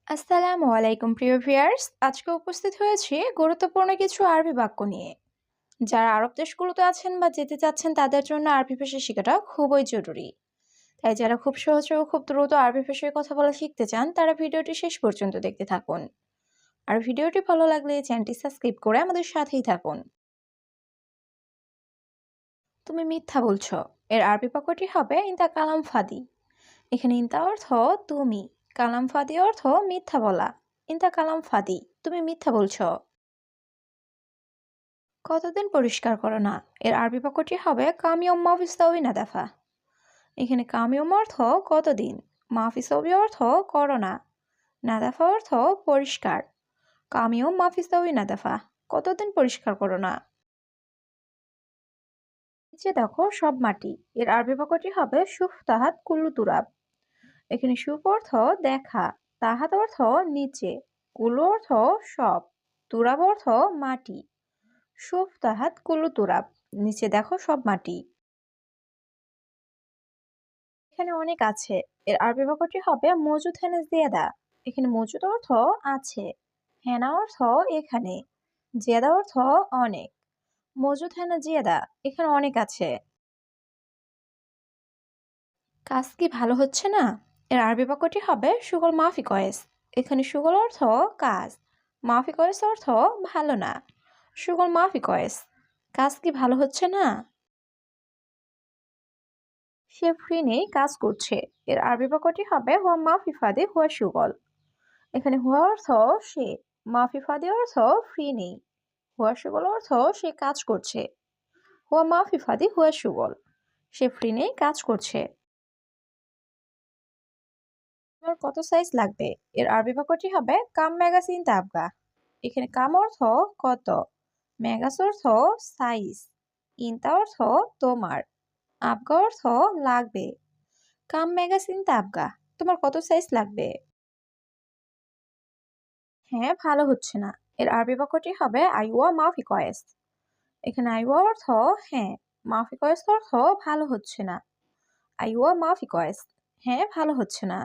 আসসালামু আলাইকুম প্রিয় ভিউয়ার্স, আজকে উপস্থিত হয়েছি গুরুত্বপূর্ণ কিছু আরবি বাক্য নিয়ে। যারা আরব দেশগুলোতে আছেন বা যেতে চাচ্ছেন তাদের জন্য আরবি ভাষা শেখাটা খুবই জরুরি। তাই যারা খুব সহজে ও খুব দ্রুত আরবি ভাষায় কথা বলা শিখতে চান তারা ভিডিওটি শেষ পর্যন্ত দেখতে থাকুন। আর ভিডিওটি ভালো লাগলে চ্যানেলটি সাবস্ক্রাইব করে আমাদের সাথেই থাকুন। তুমি মিথ্যা বলছো, এর আরবি বাক্যটি হবে ইনতা কালাম ফাদি। এখানে ইনতা অর্থ তুমি, কালাম ফাদি অর্থ মিথ্যা বলা। ইনতা কালাম ফাদি, তুমি মিথ্যা বলছো। কতদিন পরিষ্কার করো না, এর আরবি বাক্যটি হবে কামিয়ম মাফিস্তাউই না দাফা। এখানে কামিয়ম অর্থ কতদিন, মাফিসবি অর্থ করো না, নাদাফা অর্থ পরিষ্কার। কামিয়ম মাফিস্তাউই না দাফা, কতদিন পরিষ্কার করো না। নিচে দেখো সব মাটি, এর আরবি বাক্যটি হবে সুফ তাহাত কুল্লু তুরাব। এখানে সুফ অর্থ দেখা, তাহাত অর্থ নিচে, কুল্লু অর্থ সব, তুরাব অর্থ মাটি। সুফ তাহাত কুল্লু তুরাব, নিচে দেখো সব মাটি। এখানে অনেক আছে, এর আরবি বাক্যটি হবে মজুদ হেনা জিয়াদা। এখানে মজুদ অর্থ আছে, হেনা অর্থ এখানে, জিয়াদা অর্থ অনেক। মজুদ হেনা জিয়াদা, এখানে অনেক আছে। কাজ কি ভালো হচ্ছে না, এর আরবি বাক্যটি হবে সুগল মাফি কয়েস। এখানে সুগল অর্থ কাজ, মাফি কয়েস অর্থ ভালো না। সুগল মাফি কয়েস, কাজ কি ভালো হচ্ছে না। সে ফ্রি নেই, কাজ করছে। এর আরবি বাক্যটি হবে হুয়া মাফি ফাদে হুয়া সুগল। এখানে হুয়া অর্থ সে, মাফি ফাদি অর্থ ফ্রি নেই, হুয়া সুগল অর্থ সে কাজ করছে। হুয়া মাফি ফাদি হুয়া সুগল, সে ফ্রি নেই, কাজ করছে। তোমার কত সাইজ লাগবে, এর আরবি বাক্যটি হবে কাম ম্যাগাজিন তাবগা। এখানে কাম অর্থ কত, ম্যাগাস অর্থ সাইজ, ইনতা অর্থ তোমার, আবগা অর্থ লাগবে। কাম ম্যাগাজিন তাবগা, তোমার কত সাইজ লাগবে। হ্যাঁ ভালো হচ্ছে না, এর আরবি বাক্যটি হবে আইওয়া মাফি কয়েস। এখানে আইওয়া অর্থ হ্যাঁ, মাফি কয়েস অর্থ ভালো হচ্ছে না। আইওয়া মাফি কয়েস, হ্যাঁ ভালো হচ্ছে না।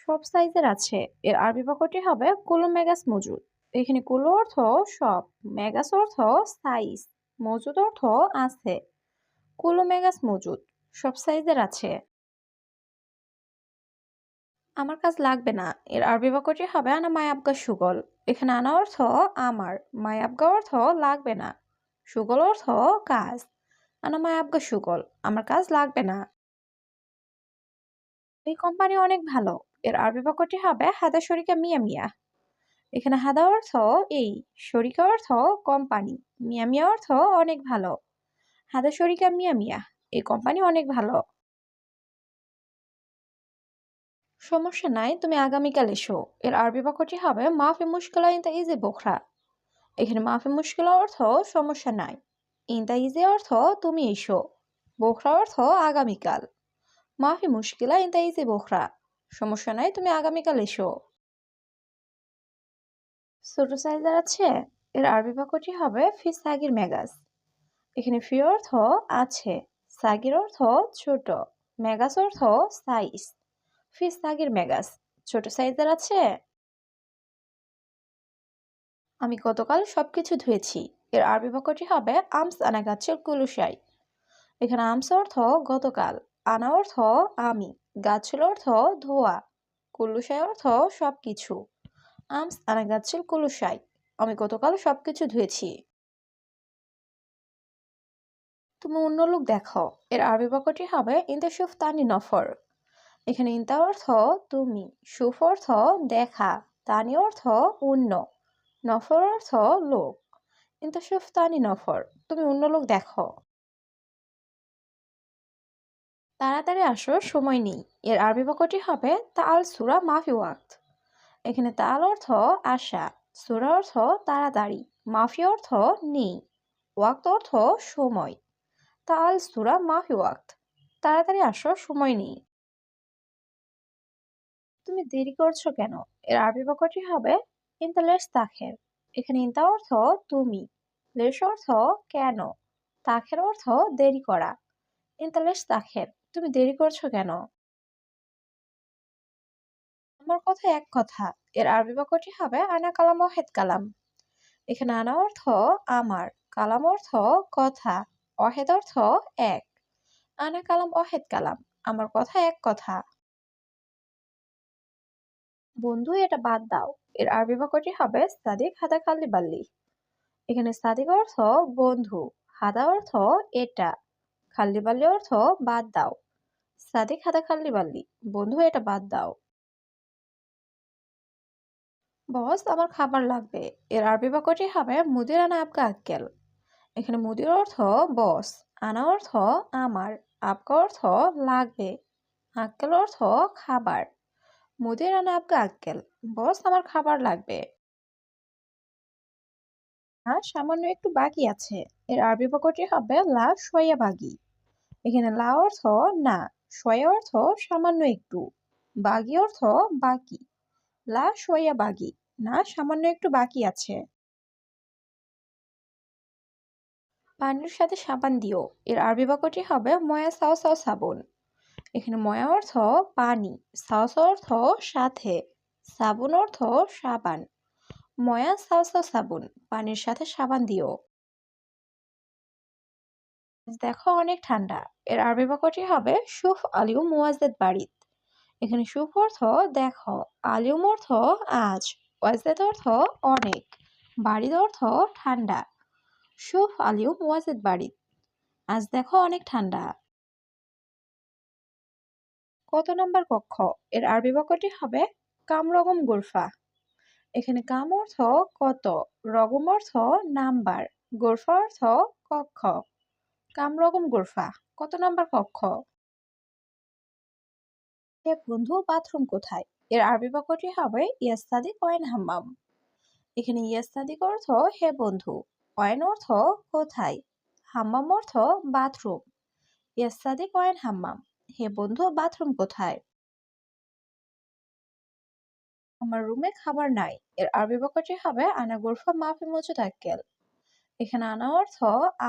সব সাইজের আছে, এর আরবি বাক্যটি হবে কুলু মেগাস মজুদ। এখানে কুলু অর্থ সব, মেগাস অর্থ সাইজ, মজুদ অর্থ আছে। কুলু মেগাস মজুদ, সব সাইজের আছে। আমার কাজ লাগবে না, এর আরবি বাক্যটি হবে আনা মাই আবগা সুগল। এখানে আনা অর্থ আমার, মাই আবগা অর্থ লাগবে না, সুগল অর্থ কাজ। আনা মাই আবগা সুগল, আমার কাজ লাগবে না। এই কোম্পানি অনেক ভালো, এর আরবি বাক্যটি হবে হাদা শরিকা মিয়া মিয়া। এখানে হাদা অর্থ এই, শরিকা অর্থ কোম্পানি, মিয়া মিয়া অর্থ অনেক ভালো। হাদা শরিকা মিয়া মিয়া, এই কোম্পানি অনেক ভালো। সমস্যা নাই, তুমি আগামীকাল এসো। এর আরবি বাক্যটি হবে মাফি মুশকিলা ইনতা ইজি বোখরা। এখানে মাফি মুশকিলা অর্থ সমস্যা নাই, ইনতা ইজি অর্থ তুমি এসো, বোখরা অর্থ আগামীকাল। মাফি মুশকিলা ইনতা ইজি বোখরা, সমস্যা নাই তুমি আগামীকাল এসো। ছোট সাইজের আছে, এর আরবি বাক্যটি হবে ফি সাগির মেগাস। এখানে ফি অর্থ আছে, সাগির অর্থ ছোট, মেগাস অর্থ সাইজ। ফি সাগির মেগাস, ছোট সাইজের আছে। আমি গতকাল সবকিছু ধুয়েছি, এর আরবি বাক্যটি হবে আমস আনা গাছের কুলুসাই। এখানে আমস অর্থ গতকাল, আনা অর্থ আমি, গাছের অর্থ ধোয়া, কুলুসাই অর্থ সবকিছু। আমস আনা গাছের কুলুসাই, আমি গতকাল সবকিছু ধুয়েছি। তুমি অন্য লোক দেখো, এর আরবি বাক্যটি হবে ইনতা শুফ তানি নফর। এখানে ইনতা অর্থ তুমি, শুফ অর্থ দেখা, তানি অর্থ অন্য, নফর অর্থ লোক। ইনতা শুফ তানি নফর, তুমি অন্য লোক দেখো। তাড়াতাড়ি আসো, সময় নেই, এর আরবি বাক্যটি হবে তাল সুরা মাফি ওয়াক্ত। এখানে তাল অর্থ আসা, সুরা অর্থ তাড়াতাড়ি, মাফি অর্থ নেই, ওয়াক্ত অর্থ সময়। তাল সুরা মাফি ওয়াক্ত, তাড়াতাড়ি আসো, সময় নেই। তুমি দেরি করছো কেন, এর আরবি বাক্যটি হবে ইনতা লেশ তাখের। এখানে ইনতা অর্থ তুমি, লেশ অর্থ কেন, তাখের অর্থ দেরি করা। ইনতা লেশ তাখের, তুমি দেরি করছো কেন। আমার কথা এক কথা। এর আরবি বাক্যটি হবে আনা কালাম ওয়াহেদ কালাম। এখানে আনা অর্থ আমার, কালাম অর্থ কথা, ওয়াহেদ অর্থ এক। আনা কালাম ওয়াহেদ কালাম, আমার কথা এক কথা। বন্ধু এটা বাদ দাও। এর আরবি বাক্যটি হবে সাদিক হাদা খাল্লি বাল্লি। এখানে সাদিক অর্থ বন্ধু, হাদা অর্থ এটা, খাল্লি বাল্লি অর্থ বাদ দাও। সাদিক হাদা খাল্লি বাল্লি, বন্ধু এটা বাদ দাও। বস আমার খাবার লাগবে। এর আরবি বাক্যটি হবে মুদির আনা আপকা আক্কেল। এখানে মুদির অর্থ বস, আনা অর্থ আমার, আপকা অর্থ লাগবে, আক্কেল অর্থ খাবার। মুদির আনা আপকা আক্কেল, বস আমার খাবার লাগবে। আর সামান্য একটু বাকি আছে। এর আরবি বাক্যটি হবে লা শোয়া বাগি। এখানে লা অর্থ না, শোয়া অর্থ সামান্য একটু, বাগি অর্থ বাকি। লা শোয়া বাগি, না সামান্য একটু বাকি আছে। পানির সাথে সাবান দিও। এর আরবি বাক্যটি হবে ময়া সাও সাও সাবুন। এখানে ময়া অর্থ পানি, সাও সাও অর্থ সাথে, সাবুন অর্থ সাবান। ময়া সাও সাও সাবুন, পানির সাথে সাবান দিও। দেখো অনেক ঠান্ডা। এর আরবি বাক্যটি হবে শুফ আলিউ মুওয়াজ্জেদ বারিদ। এখানে শুফ অর্থ দেখো, আলিউম অর্থ আজ, ওয়াজেদ অর্থ অনেক, বারিদ অর্থ ঠান্ডা। শুফ আলিউ মুওয়াজ্জেদ বারিদ, আজ দেখো অনেক ঠান্ডা। কত নম্বর কক্ষ? এর আরবি বাক্যটি হবে কাম রকম গোরফা। এখানে কাম অর্থ কত, রকম অর্থ নাম্বার, গোরফা অর্থ কক্ষ। কাম রকম গোরফা, কত নম্বর কক্ষ? হে বন্ধু বাথরুম কোথায়? এর আরবি বাক্যটি হবে ইয়াস্তাদি কয়েন হাম্মাম। এখানে ইয়াস্তাদিক অর্থ হে বন্ধু, কয়েন অর্থ কোথায়, হাম্মাম অর্থ বাথরুম। ইয়াস্তাদি কয়েন হাম্মাম, হে বন্ধু বাথরুম কোথায়? আমার রুমে খাবার নাই। এর আরবি বাক্যটি হবে আনা গোরফা মাফি মজুদ আক্কেল। এখানে আনা অর্থ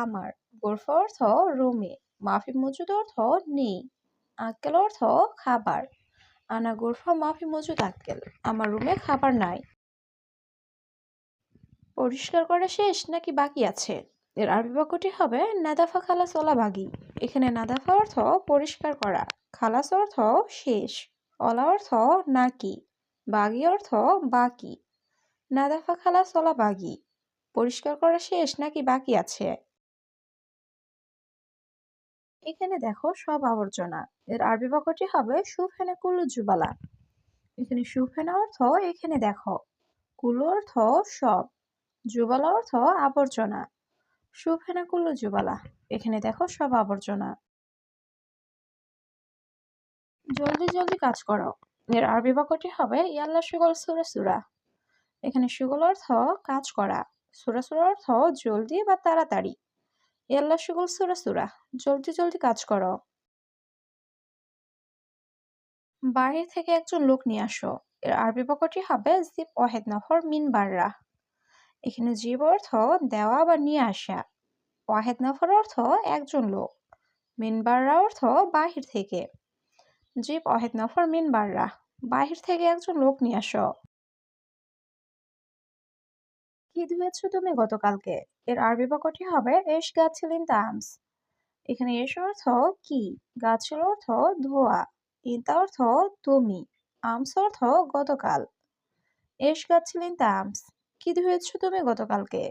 আমার, গোরফা অর্থ রুমে, মাফি মজুদ অর্থ নেই, আক্কেল অর্থ খাবার। আনা গোরফা মাফি মজুদ আক্কেল, আমার রুমে খাবার নাই। পরিষ্কার করা শেষ নাকি বাকি আছে? এর আরবি বাক্যটি হবে নাদাফা খালাস ওলা বাগি। এখানে নাদাফা অর্থ পরিষ্কার করা, খালাস অর্থ শেষ, অলা অর্থ নাকি, বাগি অর্থ বাকি। নাদাফা খালাস ওলা বাগি, পরিষ্কার করা শেষ নাকি বাকি আছে? এখানে দেখো সব আবর্জনা। এর আরবি বাক্যটি হবে সুফেনা কুল্লু জুবালা। এখানে সুফেনা অর্থ এখানে দেখো, কুল্লু অর্থ সব, জুবালা অর্থ আবর্জনা। সুফেনা কুল্লু জুবালা, এখানে দেখো সব আবর্জনা। জলদি জলদি কাজ করো। এর আরবি বাক্যটি হবে ইয়াল্লা সুগল সুরা সুরা। এখানে সুগল অর্থ কাজ করা, সুরা সুরা অর্থ জলদি বা তাড়াতাড়ি। ইয়াল্লা সুগল সুরা সুরা, জলদি জলদি কাজ করো। বাহির থেকে একজন লোক নিয়ে আসো। এর আরবি বাক্যটি হবে জিব ওয়াহেদ নফর মিন বাররা। এখানে জিব অর্থ দেওয়া বা নিয়ে আসা, ওয়াহেদ নফর অর্থ একজন লোক, মিন বাররা অর্থ বাহির থেকে। জিব ওয়াহেদ নফর মিন বাররা, বাহির থেকে একজন লোক নিয়ে আসো। কি ধুয়েছো তুমি গতকালকে? এর আরবি বাক্যটি হবে এশ গাছিলিন তামস। এখানে এস অর্থ কি, গাছিল অর্থ ধোয়া, ইনতা অর্থ তুমি, আমস অর্থ গতকাল। এশ গাছিলিন তামস, কি ধুয়েছো তুমি গতকালকে?